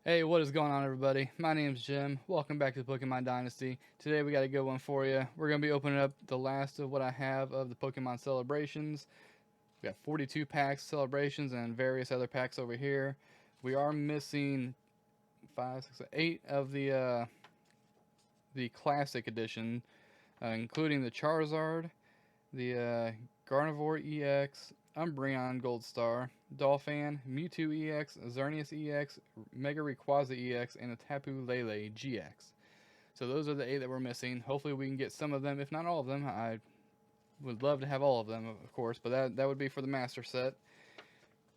Hey, what is going on, everybody? My name's Jim. Welcome back to the Pokemon Dynasty. Today we got a good one for you. We're going to be opening up the last of what I have of the Pokemon celebrations. We got 42 packs, celebrations, and various other packs over here. We are missing 5, 6, 8 of the classic edition, including the Charizard, the Gardevoir EX, Umbreon Gold Star, Dolphin, Mewtwo EX, Xerneas EX, Mega Rayquaza EX, and a Tapu Lele GX. So those are the 8 that we're missing. Hopefully we can get some of them, if not all of them. I would love to have all of them, of course, but that would be for the Master Set.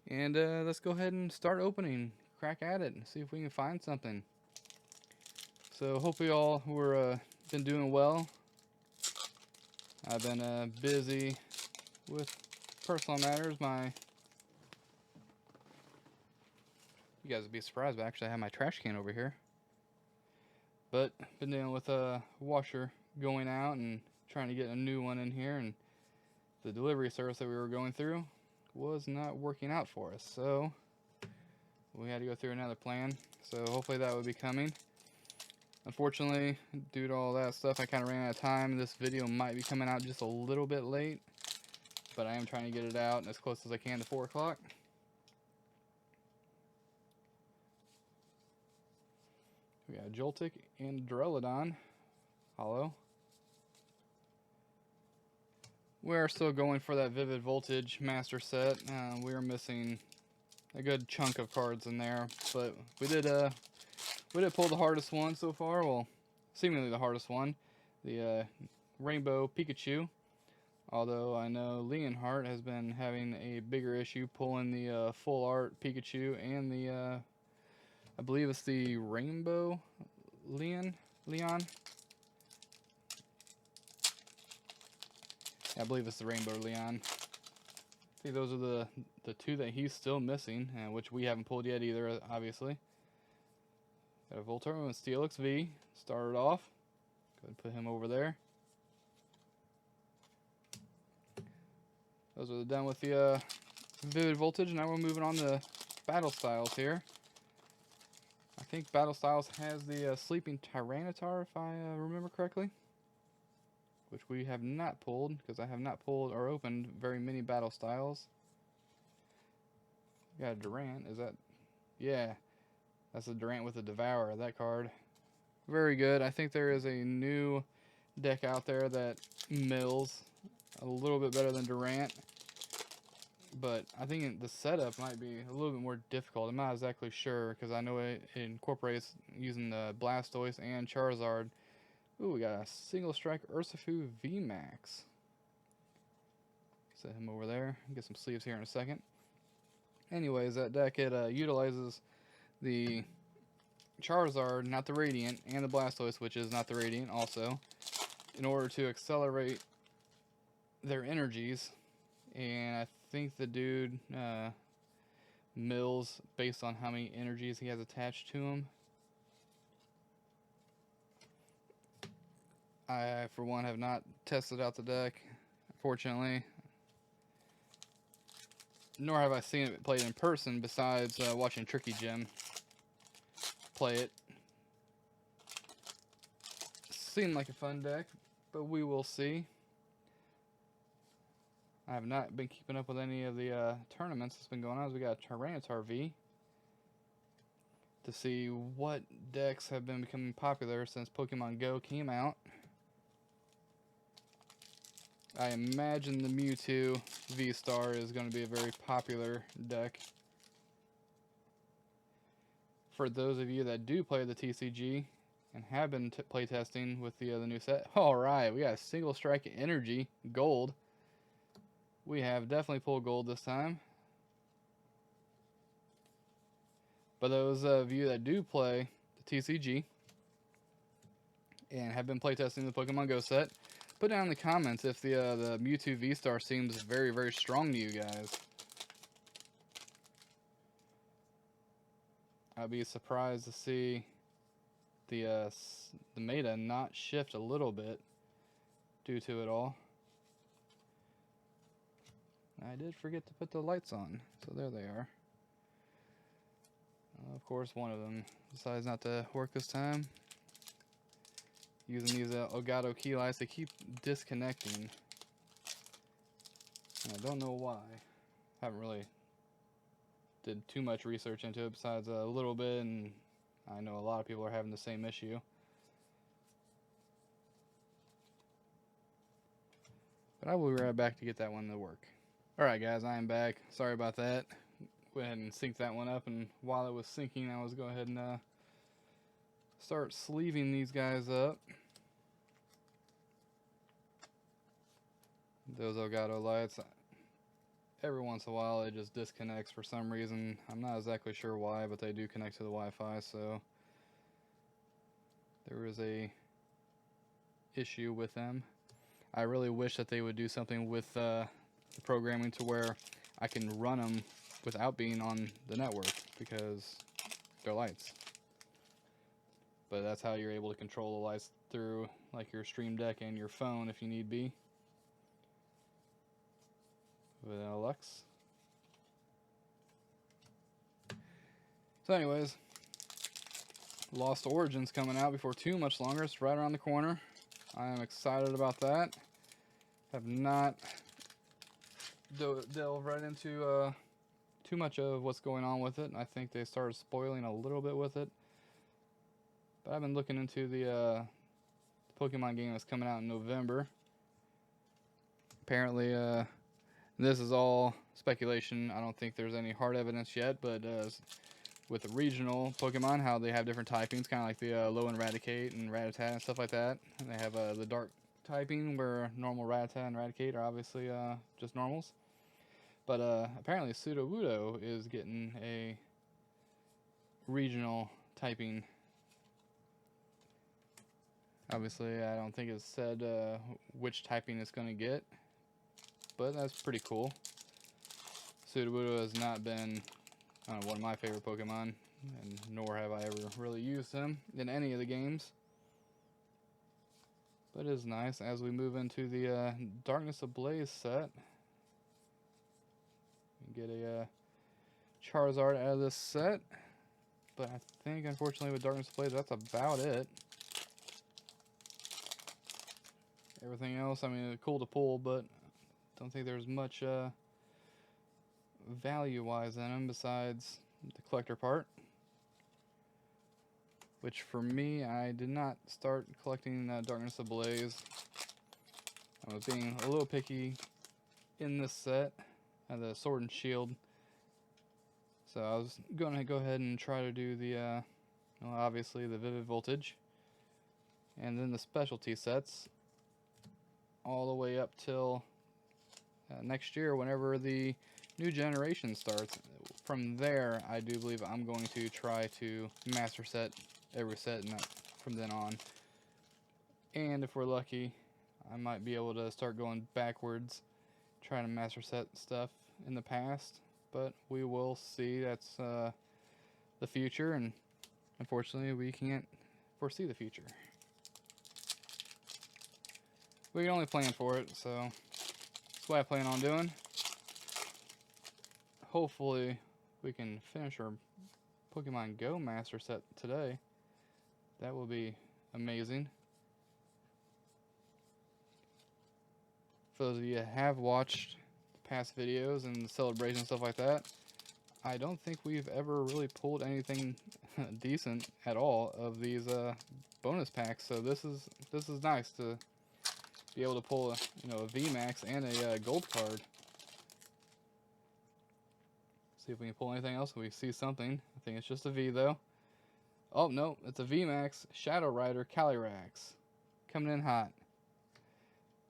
And let's go ahead and start opening. Crack at it and see if we can find something. So hopefully all were been doing well. I've been busy with personal matters. You guys would be surprised, but actually I have my trash can over here. But been dealing with a washer going out and trying to get a new one in here, and the delivery service that we were going through was not working out for us, so we had to go through another plan. So hopefully that will be coming. Unfortunately, due to all that stuff, I kind of ran out of time. This video might be coming out just a little bit late, but I am trying to get it out as close as I can to 4 o'clock. We got Joltik and Duraludon. Hollow. We are still going for that Vivid Voltage Master Set. We are missing a good chunk of cards in there, but we did pull the hardest one so far. Well, seemingly the hardest one, the Rainbow Pikachu. Although I know Leonhardt has been having a bigger issue pulling the full art Pikachu and the I believe it's the Rainbow Leon. I believe it's the Rainbow Leon. I think those are the 2 that he's still missing, which we haven't pulled yet either, obviously. Got a Voltorb and Steelix V. Started off. Go ahead and put him over there. Those are done with the Vivid Voltage. Now we're moving on to Battle Styles here. I think Battle Styles has the Sleeping Tyranitar, if I remember correctly. Which we have not pulled, because I have not pulled or opened very many Battle Styles. Got a Durant, is that? Yeah, that's a Durant with a Devourer, that card. Very good. I think there is a new deck out there that mills a little bit better than Durant. But I think the setup might be a little bit more difficult. I'm not exactly sure, because I know it incorporates using the Blastoise and Charizard. Ooh, we got a Single Strike Urshifu VMAX. Set him over there. Get some sleeves here in a second. Anyways, that deck, it utilizes the Charizard, not the Radiant, and the Blastoise, which is not the Radiant also, in order to accelerate their energies. And I think the dude mills based on how many energies he has attached to him. I, for one, have not tested out the deck, unfortunately. Nor have I seen it played in person, besides watching Tricky Jim play it. Seemed like a fun deck, but we will see. I have not been keeping up with any of the tournaments that's been going on. We got Tyranitar V to see what decks have been becoming popular since Pokemon Go came out. I imagine the Mewtwo V-Star is going to be a very popular deck. For those of you that do play the TCG and have been playtesting with the new set, alright, we got Single Strike Energy Gold. We have definitely pulled gold this time. But those of you that do play the TCG and have been playtesting the Pokemon Go set, put down in the comments if the Mewtwo V-Star seems very, very strong to you guys. I'd be surprised to see the meta not shift a little bit due to it all. I did forget to put the lights on, so there they are. Of course, one of them decides not to work this time. Using these Elgato key lights, they keep disconnecting. And I don't know why. Haven't really did too much research into it besides a little bit, and I know a lot of people are having the same issue. But I will be right back to get that one to work. Alright guys, I am back. Sorry about that. Go ahead and sync that one up, and while it was syncing, I was go ahead and start sleeving these guys up. Those Elgato lights, every once in a while it just disconnects for some reason. I'm not exactly sure why, but they do connect to the Wi-Fi, so there is a issue with them. I really wish that they would do something with the programming to where I can run them without being on the network, because they're lights. But that's how you're able to control the lights through like your Stream Deck and your phone if you need be. Without Lux. So anyways, Lost Origins coming out before too much longer. It's right around the corner. I am excited about that. Have not delved right into too much of what's going on with it. I think they started spoiling a little bit with it. But I've been looking into the Pokemon game that's coming out in November. Apparently, this is all speculation. I don't think there's any hard evidence yet, but with the regional Pokemon, how they have different typings, kind of like the low and Raticate and Rattata and stuff like that. And they have the dark typing, where normal Rattata and Raticate are obviously just normals. But apparently Sudowoodo is getting a regional typing. Obviously, I don't think it's said which typing it's going to get, but that's pretty cool. Sudowoodo has not been one of my favorite Pokemon, and nor have I ever really used him in any of the games. But it is nice as we move into the Darkness Ablaze set. We get a Charizard out of this set, but I think unfortunately with Darkness Ablaze that's about it. Everything else, I mean, cool to pull, but don't think there's much value-wise in them besides the collector part. Which for me, I did not start collecting Darkness Ablaze. I was being a little picky in this set, the Sword and Shield. So I was going to go ahead and try to do the, well, obviously the Vivid Voltage, and then the specialty sets, all the way up till next year, whenever the new generation starts. From there, I do believe I'm going to try to master set every set from then on. And if we're lucky, I might be able to start going backwards, trying to master set stuff in the past. But we will see. That's the future, and unfortunately we can't foresee the future. We can only plan for it, so that's what I plan on doing. Hopefully we can finish our Pokemon Go Master set today. That will be amazing. For those of you who have watched past videos and celebration and stuff like that, I don't think we've ever really pulled anything decent at all of these bonus packs. So this is nice to be able to pull a VMAX and a gold card. See if we can pull anything else. We see something. I think it's just a V though. Oh no, it's a VMAX Shadow Rider Calyrex coming in hot.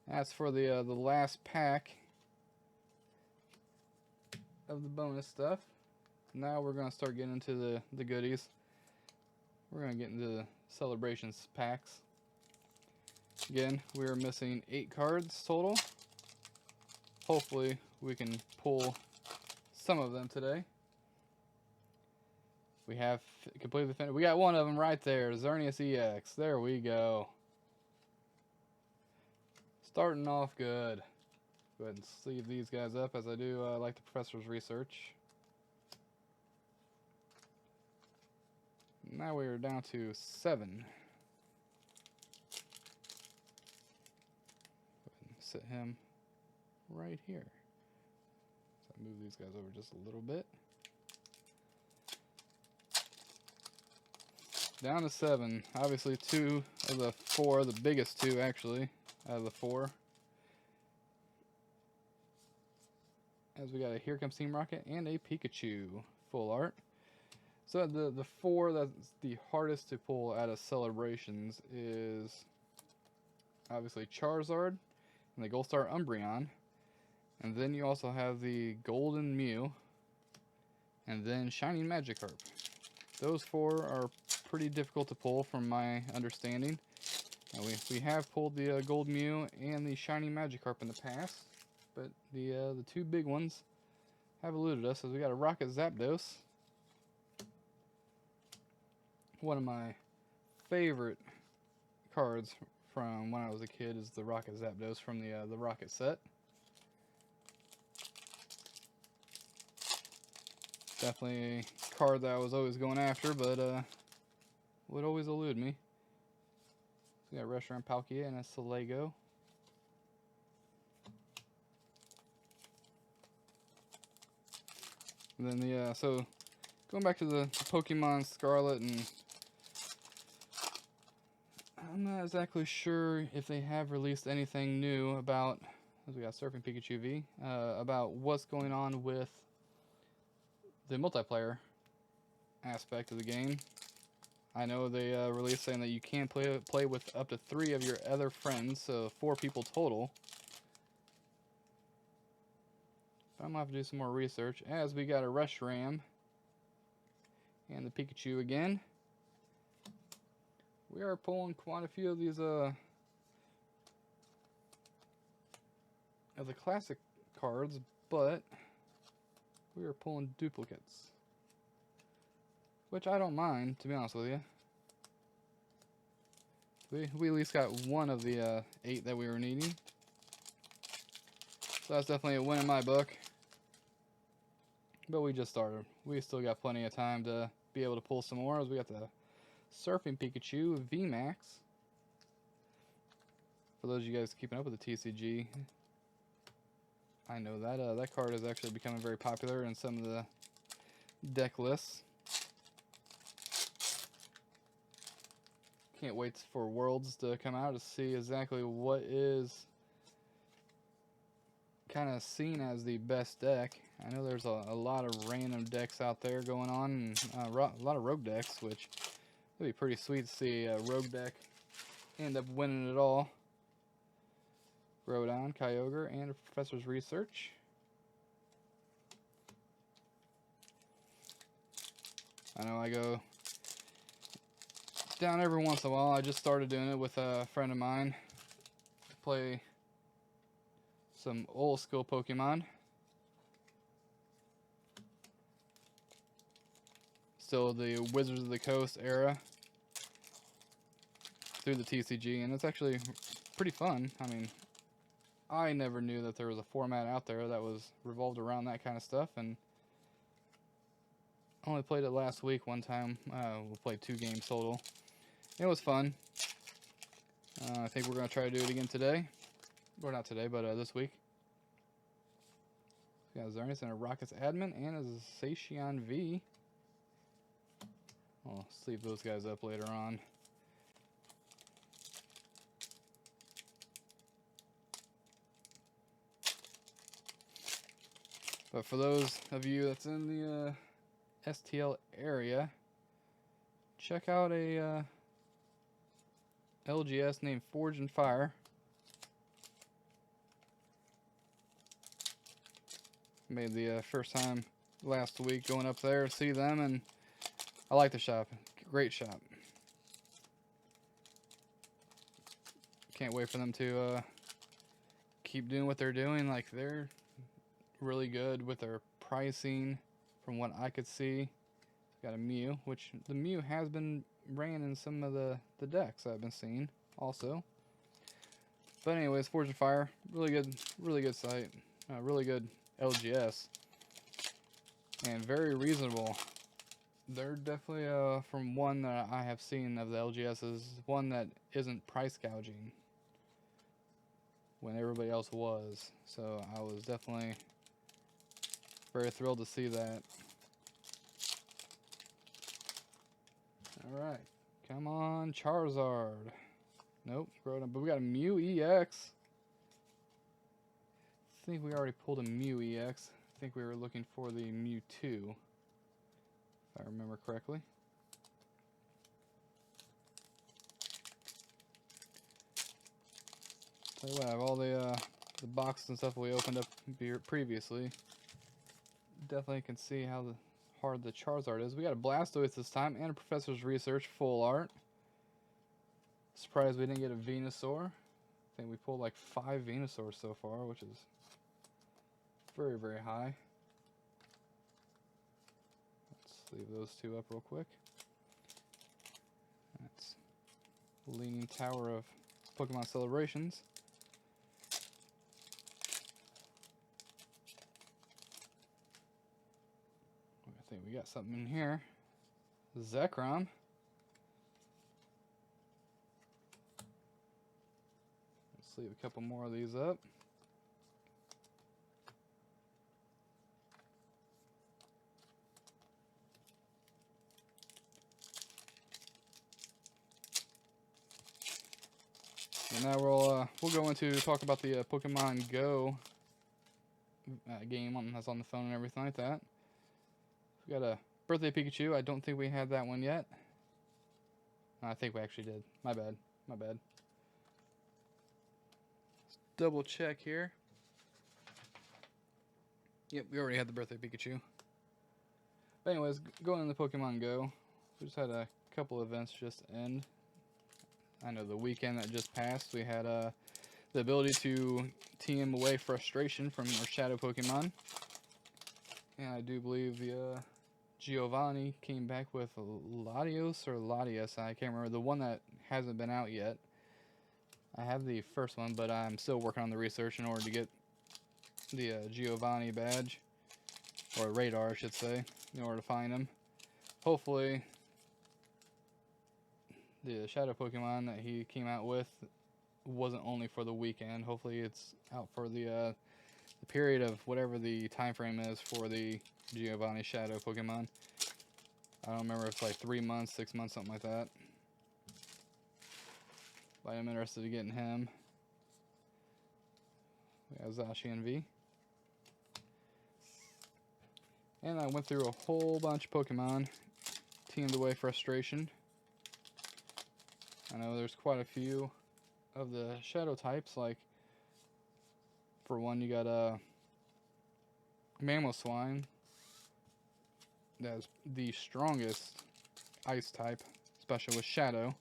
That's for the last pack of the bonus stuff. Now we're gonna start getting into the goodies. We're gonna get into the celebrations packs. Again, we're missing 8 cards total. Hopefully we can pull some of them today. We have completely finished. We got one of them right there, Xerneas EX. There we go. Starting off good. Go ahead and sleeve these guys up as I do like the professor's research. now we are down to 7. Sit him right here. So I move these guys over just a little bit. Down to 7. Obviously 2 of the 4, the biggest 2 actually, out of the 4. As we got a Here Comes Team Rocket and a Pikachu full art. So the 4 that's the hardest to pull out of Celebrations is obviously Charizard and the Gold Star Umbreon. And then you also have the Golden Mew and then Shining Magikarp. Those 4 are pretty difficult to pull from my understanding. We have pulled the Gold Mew and the Shining Magikarp in the past, but the 2 big ones have eluded us. As we got a Rocket Zapdos. One of my favorite cards from when I was a kid is the Rocket Zapdos from the Rocket set. Definitely a card that I was always going after, but would always elude me. We got Reshiram, Palkia, and a Solego. And then so going back to the Pokemon Scarlet, and I'm not exactly sure if they have released anything new about, as we got Surfing Pikachu V, about what's going on with the multiplayer aspect of the game. I know they released saying that you can play with up to 3 of your other friends, so 4 people total. But I'm going to have to do some more research, as we got a Reshiram and the Pikachu again. We are pulling quite a few of these of the classic cards, but we are pulling duplicates, which I don't mind, to be honest with you. We at least got 1 of the 8 that we were needing, so that's definitely a win in my book. But we just started. We still got plenty of time to be able to pull some more, as we got the Surfing Pikachu VMAX. For those of you guys keeping up with the TCG, I know that that card is actually becoming very popular in some of the deck lists. Can't wait for Worlds to come out to see exactly what is kind of seen as the best deck. I know there's a lot of random decks out there going on, and a lot of rogue decks, which would be pretty sweet to see a rogue deck end up winning it all. Groudon, Kyogre, and a Professor's Research. I know I go down every once in a while. I just started doing it with a friend of mine. Play some old school Pokemon. Still the Wizards of the Coast era through the TCG, and it's actually pretty fun. I mean, I never knew that there was a format out there that was revolved around that kind of stuff, and I only played it last week one time. We played 2 games total. It was fun. I think we're going to try to do it again today. Or not today, but this week. We got a Xerneas and a Rockets Admin and a Zacian V. I'll sleeve those guys up later on. But for those of you that's in the STL area, check out a LGS named Forge and Fire. Made the first time last week going up there to see them, and I like the shop. Great shop. Can't wait for them to keep doing what they're doing. Like, they're really good with their pricing from what I could see. Got a Mew, which the Mew has been ran in some of the decks I've been seeing also. But anyways, Forge and Fire, really good site, really good LGS, and very reasonable They're definitely, from one that I have seen of the LGSs, one that isn't price gouging when everybody else was. So I was definitely very thrilled to see that. Alright, come on, Charizard. Nope, but we got a Mew EX. I think we already pulled a Mew EX. I think we were looking for the Mewtwo, if I remember correctly. Tell you what, I have all the boxes and stuff we opened up previously. Definitely can see how hard the Charizard is. We got a Blastoise this time and a Professor's Research full art. Surprised we didn't get a Venusaur. I think we pulled like 5 Venusaurs so far, which is very, very high. Let's leave those two up real quick. That's Leaning Tower of Pokemon Celebrations. I think we got something in here. Zekrom. Let's leave a couple more of these up. And now we'll go into talk about the Pokemon Go game that's on the phone and everything like that. We got a Birthday Pikachu. I don't think we had that one yet. I think we actually did. My bad. My bad. Let's double check here. Yep, we already had the Birthday Pikachu. But anyways, going into Pokemon Go, we just had a couple events just end. I know the weekend that just passed, we had the ability to team away frustration from our Shadow Pokemon. And I do believe the Giovanni came back with Latios or Latias, I can't remember, the one that hasn't been out yet. I have the first one, but I'm still working on the research in order to get the Giovanni badge, or radar I should say, in order to find him. Hopefully the Shadow Pokemon that he came out with wasn't only for the weekend. Hopefully it's out for the period of whatever the time frame is for the Giovanni Shadow Pokemon. I don't remember if it's like 3 months, 6 months, something like that. But I'm interested in getting him. We have Zacian V. And I went through a whole bunch of Pokemon, teamed away frustration. I know there's quite a few of the shadow types, like for one you got a Mamoswine. That's the strongest ice type, especially with shadow.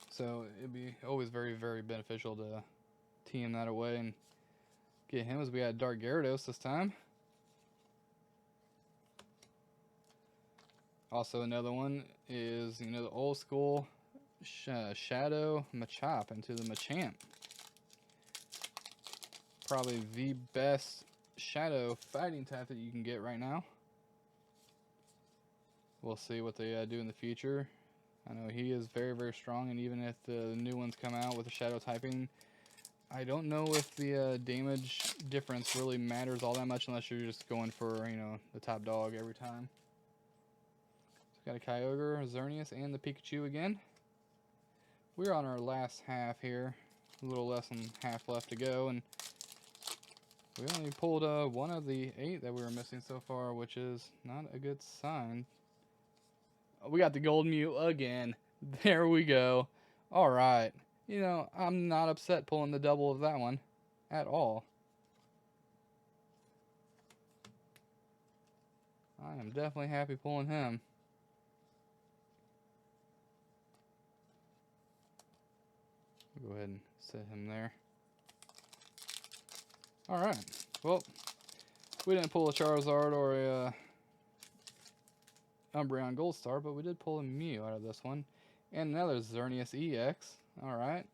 So it'd be always very, very beneficial to team that away and get him, as we had Dark Gyarados this time. Also another one is, you know, the old school Shadow Machop into the Machamp. Probably the best Shadow fighting type that you can get right now. We'll see what they do in the future. I know he is very, very strong, and even if the new ones come out with the Shadow typing, I don't know if the damage difference really matters all that much unless you're just going for, you know, the top dog every time. Got a Kyogre, a Xerneas, and the Pikachu again. We're on our last half here. A little less than half left to go, and we only pulled one of the 8 that we were missing so far, which is not a good sign. We got the Gold Mew again. There we go. Alright. You know, I'm not upset pulling the double of that one at all. I am definitely happy pulling him. Go ahead and set him there. Alright, well, we didn't pull a Charizard or a Umbreon Gold Star, but we did pull a Mew out of this one. And another Xerneas EX. Alright.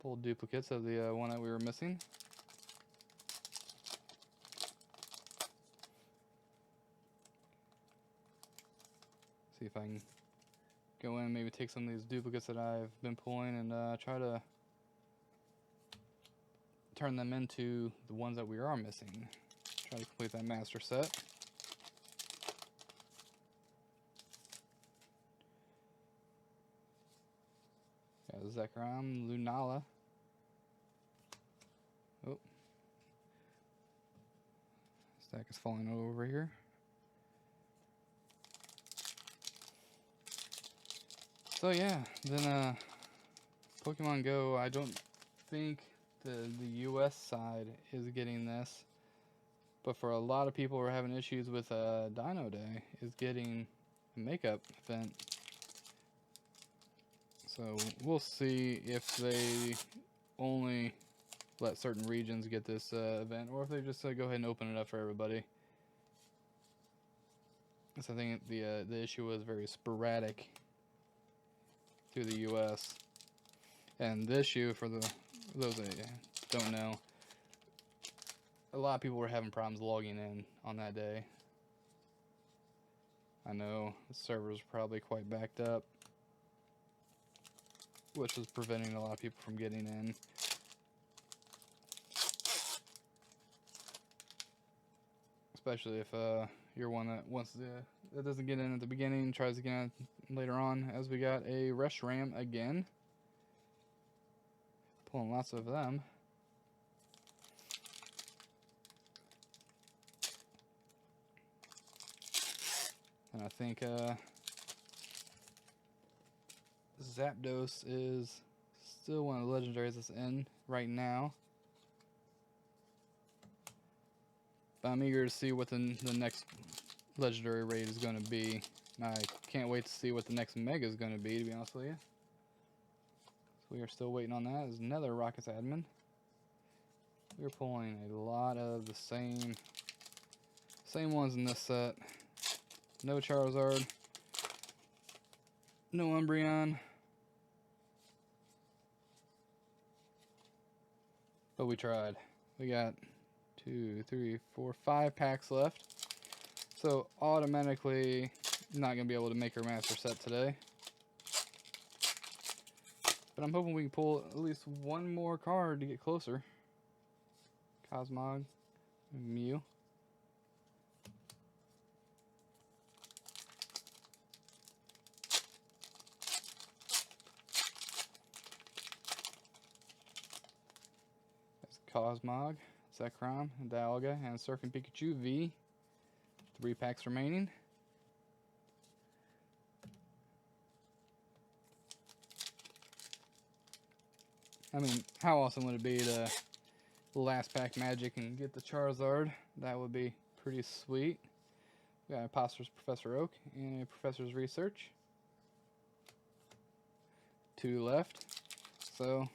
Pulled duplicates of the one that we were missing. See if I can go in, maybe take some of these duplicates that I've been pulling and try to turn them into the ones that we are missing. Try to complete that master set. Got Zekrom, Lunala. Oh. Stack is falling over here. So yeah, then Pokemon Go, I don't think the US side is getting this, but for a lot of people who are having issues with Dino Day, is getting a makeup event. So we'll see if they only let certain regions get this event, or if they just go ahead and open it up for everybody. So I think the issue was very sporadic through the US. And the issue, for those that don't know, a lot of people were having problems logging in on that day. I know the servers were probably quite backed up, which was preventing a lot of people from getting in. Especially if you're one that that doesn't get in at the beginning, tries to get in later on, as we got a Reshiram again. Pulling lots of them. And I think Zapdos is still one of the legendaries that's in right now. But I'm eager to see what the next legendary raid is going to be. And I can't wait to see what the next mega is going to be honest with you. So we are still waiting on that. There's another Rockets admin. We're pulling a lot of the same ones in this set. No Charizard. No Umbreon. But we tried. We got 2, 3, 4, 5 packs left. So automatically not going to be able to make our master set today. But I'm hoping we can pull at least one more card to get closer. Cosmog, Mew. That's Cosmog, Zekrom, Dialga, and Surfing Pikachu V. 3 packs remaining. I mean, how awesome would it be to last pack magic and get the Charizard? That would be pretty sweet. We got an Imposter's Professor Oak and a Professor's Research. 2 left. So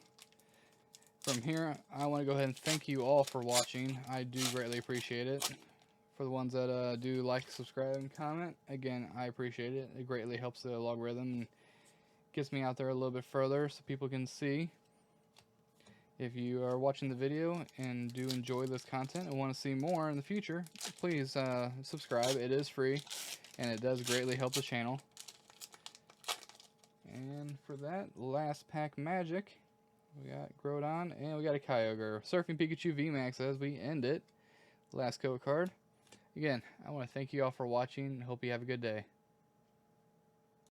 from here, I want to go ahead and thank you all for watching. I do greatly appreciate it. For the ones that do like, subscribe, and comment, again, I appreciate it. It greatly helps the algorithm and gets me out there a little bit further so people can see. If you are watching the video and do enjoy this content and want to see more in the future, please subscribe. It is free, and it does greatly help the channel. And for that, last pack magic, we got Groudon, and we got a Kyogre. Surfing Pikachu VMAX as we end it. Last code card. Again, I want to thank you all for watching. Hope you have a good day.